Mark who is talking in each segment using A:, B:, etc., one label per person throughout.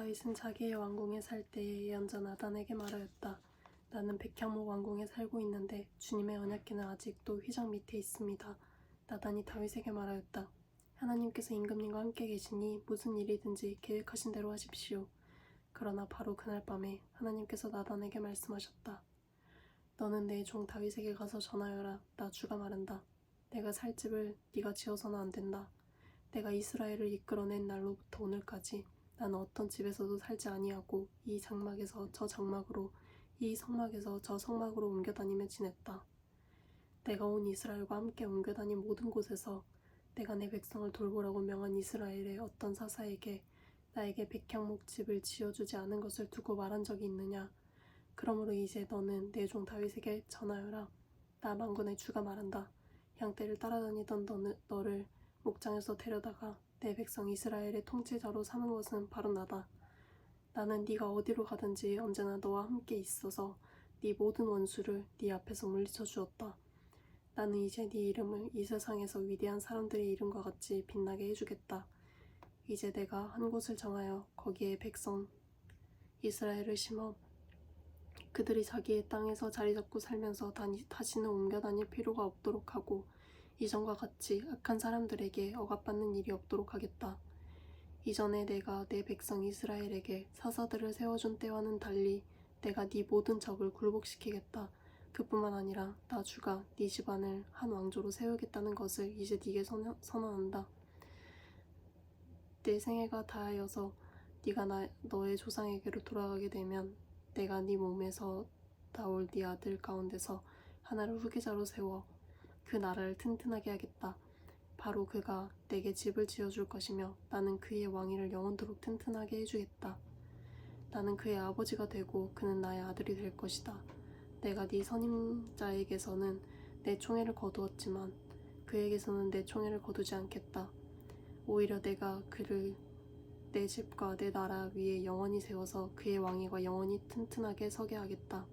A: 다윗은 자기의 왕궁에 살 때에 예언자 나단에게 말하였다. 나는 백향목 왕궁에 살고 있는데 주님의 언약궤는 아직도 휘장 밑에 있습니다. 나단이 다윗에게 말하였다. 하나님께서 임금님과 함께 계시니 무슨 일이든지 계획하신 대로 하십시오. 그러나 바로 그날 밤에 하나님께서 나단에게 말씀하셨다. 너는 내 종 다윗에게 가서 전하여라. 나 주가 말한다. 내가 살 집을 네가 지어서는 안 된다. 내가 이스라엘을 이끌어낸 날로부터 오늘까지 나는 어떤 집에서도 살지 아니하고 이 장막에서 저 장막으로 이 성막에서 저 성막으로 옮겨다니며 지냈다. 내가 온 이스라엘과 함께 옮겨다닌 모든 곳에서 내가 내 백성을 돌보라고 명한 이스라엘의 어떤 사사에게 나에게 백향목 집을 지어주지 않은 것을 두고 말한 적이 있느냐. 그러므로 이제 너는 내 종 다윗에게 전하여라. 나 만군의 주가 말한다. 양떼를 따라다니던 너를 목장에서 데려다가 내 백성 이스라엘의 통치자로 삼은 것은 바로 나다. 나는 네가 어디로 가든지 언제나 너와 함께 있어서 네 모든 원수를 네 앞에서 물리쳐 주었다. 나는 이제 네 이름을 이 세상에서 위대한 사람들의 이름과 같이 빛나게 해주겠다. 이제 내가 한 곳을 정하여 거기에 백성 이스라엘을 심어 그들이 자기의 땅에서 자리 잡고 살면서 다시는 옮겨 다닐 필요가 없도록 하고 이전과 같이 악한 사람들에게 억압받는 일이 없도록 하겠다. 이전에 내가 내 백성 이스라엘에게 사사들을 세워준 때와는 달리 내가 네 모든 적을 굴복시키겠다. 그뿐만 아니라 나 주가 네 집안을 한 왕조로 세우겠다는 것을 이제 네게 선언한다. 내 생애가 다하여서 네가 너의 조상에게로 돌아가게 되면 내가 네 몸에서 나올 네 아들 가운데서 하나를 후계자로 세워 그 나라를 튼튼하게 하겠다. 바로 그가 내게 집을 지어줄 것이며 나는 그의 왕위를 영원토록 튼튼하게 해주겠다. 나는 그의 아버지가 되고 그는 나의 아들이 될 것이다. 내가 네 선임자에게서는 내 총애를 거두었지만 그에게서는 내 총애를 거두지 않겠다. 오히려 내가 그를 내 집과 내 나라 위에 영원히 세워서 그의 왕위가 영원히 튼튼하게 서게 하겠다.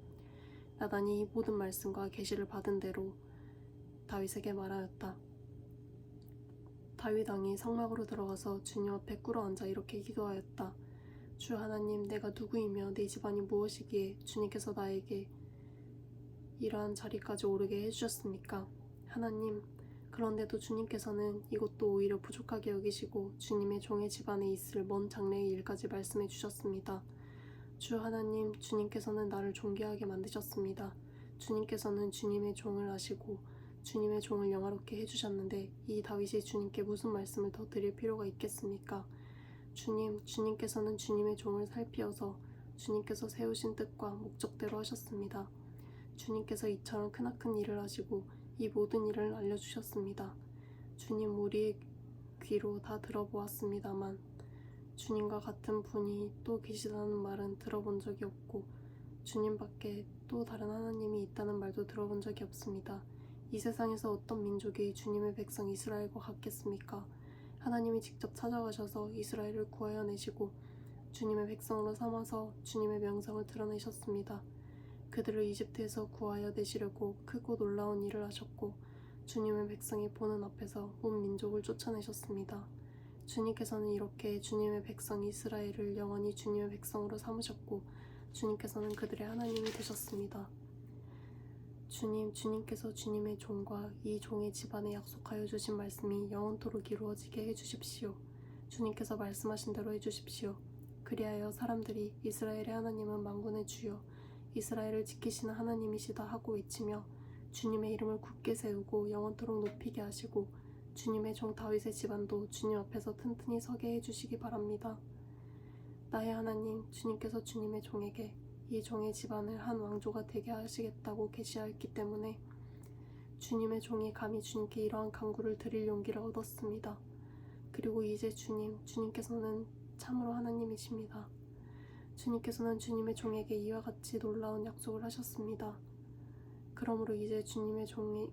A: 나단이 이 모든 말씀과 계시를 받은 대로 다윗에게 말하였다. 다윗 왕이 성막으로 들어가서 주님 앞에 꿇어앉아 이렇게 기도하였다. 주 하나님, 내가 누구이며 내 집안이 무엇이기에 주님께서 나에게 이러한 자리까지 오르게 해주셨습니까? 하나님, 그런데도 주님께서는 이것도 오히려 부족하게 여기시고 주님의 종의 집안에 있을 먼 장래의 일까지 말씀해 주셨습니다. 주 하나님, 주님께서는 나를 존귀하게 만드셨습니다. 주님께서는 주님의 종을 아시고 주님의 종을 영화롭게 해주셨는데 이 다윗이 주님께 무슨 말씀을 더 드릴 필요가 있겠습니까? 주님께서는 주님의 종을 살피어서 주님께서 세우신 뜻과 목적대로 하셨습니다. 주님께서 이처럼 크나큰 일을 하시고 이 모든 일을 알려주셨습니다. 주님, 우리의 귀로 다 들어보았습니다만 주님과 같은 분이 또 계시다는 말은 들어본 적이 없고 주님밖에 또 다른 하나님이 있다는 말도 들어본 적이 없습니다. 이 세상에서 어떤 민족이 주님의 백성 이스라엘과 같겠습니까? 하나님이 직접 찾아가셔서 이스라엘을 구하여 내시고 주님의 백성으로 삼아서 주님의 명성을 드러내셨습니다. 그들을 이집트에서 구하여 내시려고 크고 놀라운 일을 하셨고 주님의 백성이 보는 앞에서 온 민족을 쫓아내셨습니다. 주님께서는 이렇게 주님의 백성 이스라엘을 영원히 주님의 백성으로 삼으셨고 주님께서는 그들의 하나님이 되셨습니다. 주님께서 주님의 종과 이 종의 집안에 약속하여 주신 말씀이 영원토록 이루어지게 해주십시오. 주님께서 말씀하신 대로 해주십시오. 그리하여 사람들이 이스라엘의 하나님은 만군의 주여 이스라엘을 지키시는 하나님이시다 하고 외치며 주님의 이름을 굳게 세우고 영원토록 높이게 하시고 주님의 종 다윗의 집안도 주님 앞에서 튼튼히 서게 해주시기 바랍니다. 나의 하나님, 주님께서 주님의 종에게 이 종의 집안을 한 왕조가 되게 하시겠다고 계시하였기 때문에 주님의 종이 감히 주님께 이러한 간구를 드릴 용기를 얻었습니다. 그리고 이제 주님께서는 참으로 하나님이십니다. 주님께서는 주님의 종에게 이와 같이 놀라운 약속을 하셨습니다. 그러므로 이제 주님의 종의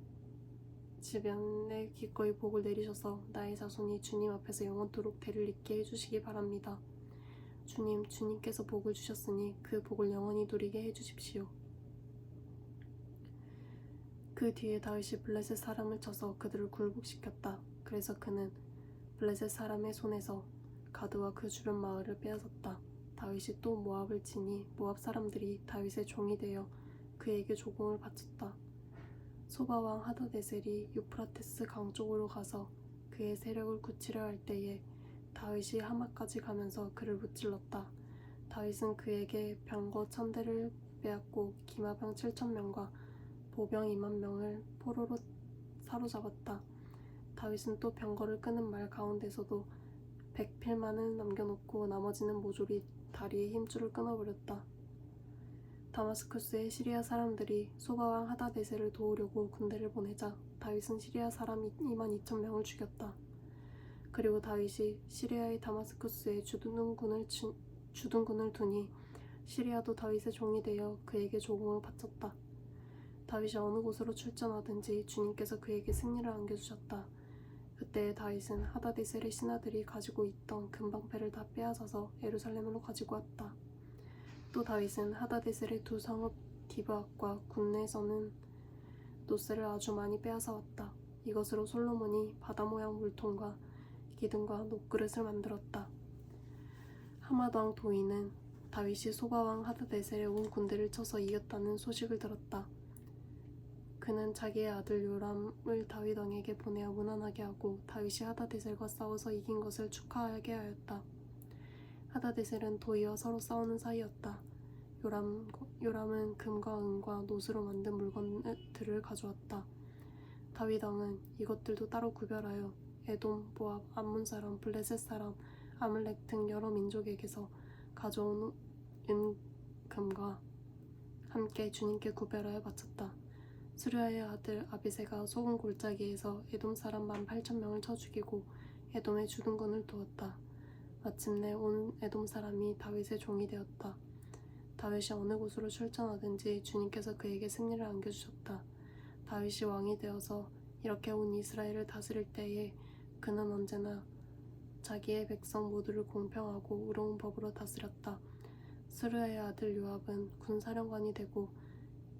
A: 집안에 기꺼이 복을 내리셔서 나의 자손이 주님 앞에서 영원토록 대를 잇게 해주시기 바랍니다. 주님께서 복을 주셨으니 그 복을 영원히 누리게 해주십시오. 그 뒤에 다윗이 블레셋 사람을 쳐서 그들을 굴복시켰다. 그래서 그는 블레셋 사람의 손에서 가드와 그 주변 마을을 빼앗았다. 다윗이 또 모압을 치니 모압 사람들이 다윗의 종이 되어 그에게 조공을 바쳤다. 소바왕 하다데셀이 유프라테스 강 쪽으로 가서 그의 세력을 굳히려 할 때에 다윗이 하마까지 가면서 그를 무찔렀다. 다윗은 그에게 병거 1000대를 빼앗고 기마병 7000명과 보병 20000명을 포로로 사로잡았다. 다윗은 또 병거를 끄는 말 가운데서도 100필만을 남겨놓고 나머지는 모조리 다리의 힘줄을 끊어버렸다. 다마스쿠스의 시리아 사람들이 소바왕 하다데셀을 도우려고 군대를 보내자 다윗은 시리아 사람 22,000명을 죽였다. 그리고 다윗이 시리아의 다마스쿠스에 주둔군을 두니 시리아도 다윗의 종이 되어 그에게 조공을 바쳤다. 다윗이 어느 곳으로 출전하든지 주님께서 그에게 승리를 안겨주셨다. 그때 다윗은 하다데셀의 신하들이 가지고 있던 금방패를 다 빼앗아서 예루살렘으로 가지고 왔다. 또 다윗은 하다데셀의 두 성읍 디브앗과 굿내에서는 노새를 아주 많이 빼앗아 왔다. 이것으로 솔로몬이 바다 모양 물통과 기둥과 녹그릇을 만들었다. 하맛왕 도이는 다윗이 소바왕 하다데셀의 온 군대를 쳐서 이겼다는 소식을 들었다. 그는 자기의 아들 요람을 다윗 왕에게 보내어 문안하게 하고 다윗이 하다데셀과 싸워서 이긴 것을 축하하게 하였다. 하다데셀은 도이와 서로 싸우는 사이였다. 요람은 금과 은과 노스로 만든 물건들을 가져왔다. 다윗 왕은 이것들도 따로 구별하여 에돔, 모압, 암몬 사람, 블레셋 사람, 아말렉 등 여러 민족에게서 가져온 은금과 함께 주님께 구별하여 바쳤다. 수르야의 아들 아비새가 소금 골짜기에서 에돔 사람 18,000명을 쳐 죽이고 에돔의 주둔군을 두었다. 마침내 온 에돔 사람이 다윗의 종이 되었다. 다윗이 어느 곳으로 출전하든지 주님께서 그에게 승리를 안겨주셨다. 다윗이 왕이 되어서 이렇게 온 이스라엘을 다스릴 때에 그는 언제나 자기의 백성 모두를 공평하고 의로운 법으로 다스렸다. 스루야의 아들 요압은 군사령관이 되고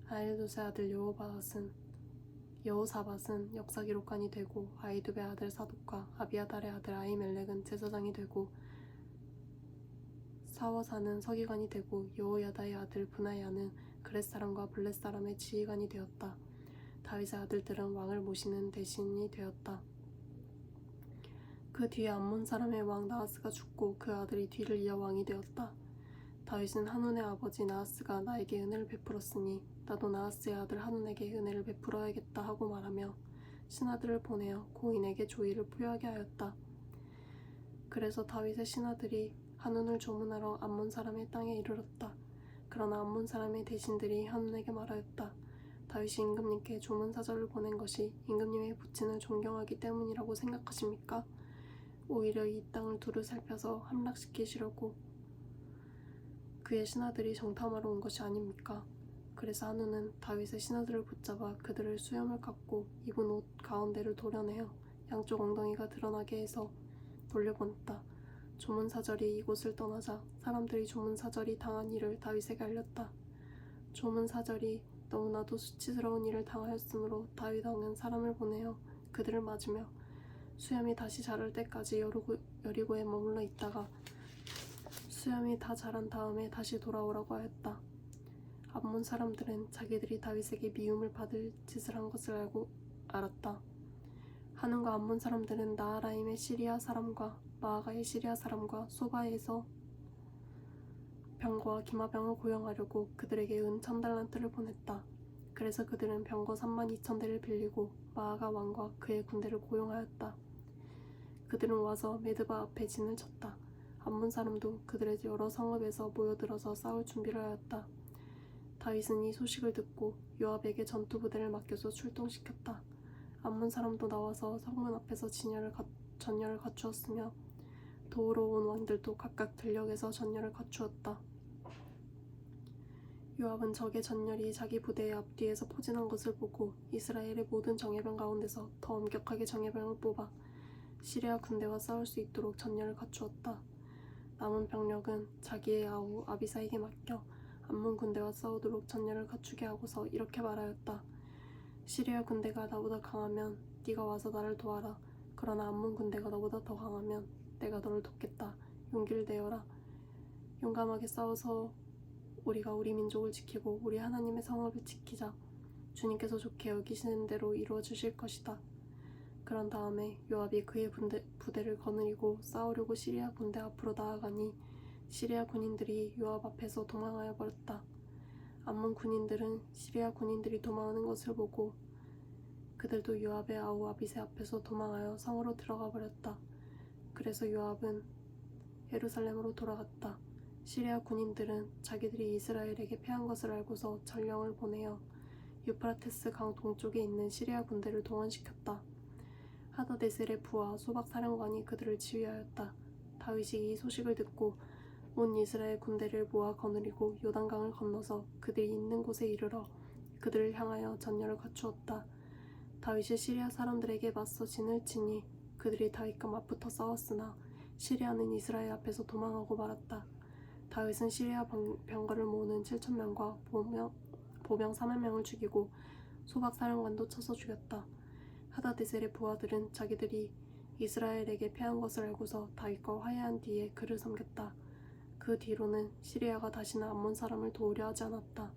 A: 아일도스의 아들 여호사밧은 역사기록관이 되고 아히두베의 아들 사독과 아비아달의 아들 아히멜렉은 제사장이 되고 사워사는 서기관이 되고 여호야다의 아들 브나야는 그렛 사람과 블렛 사람의 지휘관이 되었다. 다윗의 아들들은 왕을 모시는 대신이 되었다. 그 뒤에 암몬 사람의 왕 나하스가 죽고 그 아들이 뒤를 이어 왕이 되었다. 다윗은 한운의 아버지 나하스가 나에게 은혜를 베풀었으니 나도 나하스의 아들 한운에게 은혜를 베풀어야겠다 하고 말하며 신하들을 보내어 고인에게 조의를 표하게 하였다. 그래서 다윗의 신하들이 한운을 조문하러 암몬 사람의 땅에 이르렀다. 그러나 암몬 사람의 대신들이 한운에게 말하였다. 다윗이 임금님께 조문 사절을 보낸 것이 임금님의 부친을 존경하기 때문이라고 생각하십니까? 오히려 이 땅을 두루 살펴서 함락시키시려고 그의 신하들이 정탐하러 온 것이 아닙니까? 그래서 한우는 다윗의 신하들을 붙잡아 그들을 수염을 깎고 입은 옷 가운데를 도려내어 양쪽 엉덩이가 드러나게 해서 돌려보냈다. 조문사절이 이곳을 떠나자 사람들이 조문사절이 당한 일을 다윗에게 알렸다. 조문사절이 너무나도 수치스러운 일을 당하였으므로 다윗 왕은 사람을 보내어 그들을 맞으며 수염이 다시 자랄 때까지 여리고에 머물러 있다가 수염이 다 자란 다음에 다시 돌아오라고 하였다. 암몬 사람들은 자기들이 다윗에게 미움을 받을 짓을 한 것을 알았다. 한운과 암몬 사람들은 나하라임의 시리아 사람과 마아가의 시리아 사람과 소바에서 병거와 기마병을 고용하려고 그들에게 은 1000달란트를 보냈다. 그래서 그들은 병거 32,000대를 빌리고 마아가 왕과 그의 군대를 고용하였다. 그들은 와서 메드바 앞에 진을 쳤다. 암몬 사람도 그들의 여러 성읍에서 모여들어서 싸울 준비를 하였다. 다윗은 이 소식을 듣고 요압에게 전투부대를 맡겨서 출동시켰다. 암몬 사람도 나와서 성문 앞에서 전열을 갖추었으며 도우러 온 왕들도 각각 들녘에서 전열을 갖추었다. 요압은 적의 전열이 자기 부대의 앞뒤에서 포진한 것을 보고 이스라엘의 모든 정예병 가운데서 더 엄격하게 정예병을 뽑아 시리아 군대와 싸울 수 있도록 전열을 갖추었다. 남은 병력은 자기의 아우 아비사에게 맡겨 암몬 군대와 싸우도록 전열을 갖추게 하고서 이렇게 말하였다. 시리아 군대가 나보다 강하면 네가 와서 나를 도와라. 그러나 암몬 군대가 너보다 더 강하면 내가 너를 돕겠다. 용기를 내어라. 용감하게 싸워서 우리가 우리 민족을 지키고 우리 하나님의 성을 지키자. 주님께서 좋게 여기시는 대로 이루어 주실 것이다. 그런 다음에 요압이 그의 부대를 거느리고 싸우려고 시리아 군대 앞으로 나아가니 시리아 군인들이 요압 앞에서 도망하여 버렸다. 암몬 군인들은 시리아 군인들이 도망하는 것을 보고 그들도 요압의 아우 아비새 앞에서 도망하여 성으로 들어가 버렸다. 그래서 요압은 예루살렘으로 돌아갔다. 시리아 군인들은 자기들이 이스라엘에게 패한 것을 알고서 전령을 보내어 유프라테스 강 동쪽에 있는 시리아 군대를 동원시켰다. 하다데셀의 부하 소박 사령관이 그들을 지휘하였다. 다윗이 이 소식을 듣고 온 이스라엘 군대를 모아 거느리고 요단강을 건너서 그들이 있는 곳에 이르러 그들을 향하여 전열을 갖추었다. 다윗이 시리아 사람들에게 맞서 진을 치니 그들이 다윗과 맞붙어 싸웠으나 시리아는 이스라엘 앞에서 도망하고 말았다. 다윗은 시리아 병거를 모으는 7,000명과 보병 4,000명을 죽이고 소박 사령관도 쳐서 죽였다. 하다데셀의 부하들은 자기들이 이스라엘에게 패한 것을 알고서 다윗과 화해한 뒤에 그를 섬겼다. 그 뒤로는 시리아가 다시는 암몬 사람을 도우려 하지 않았다.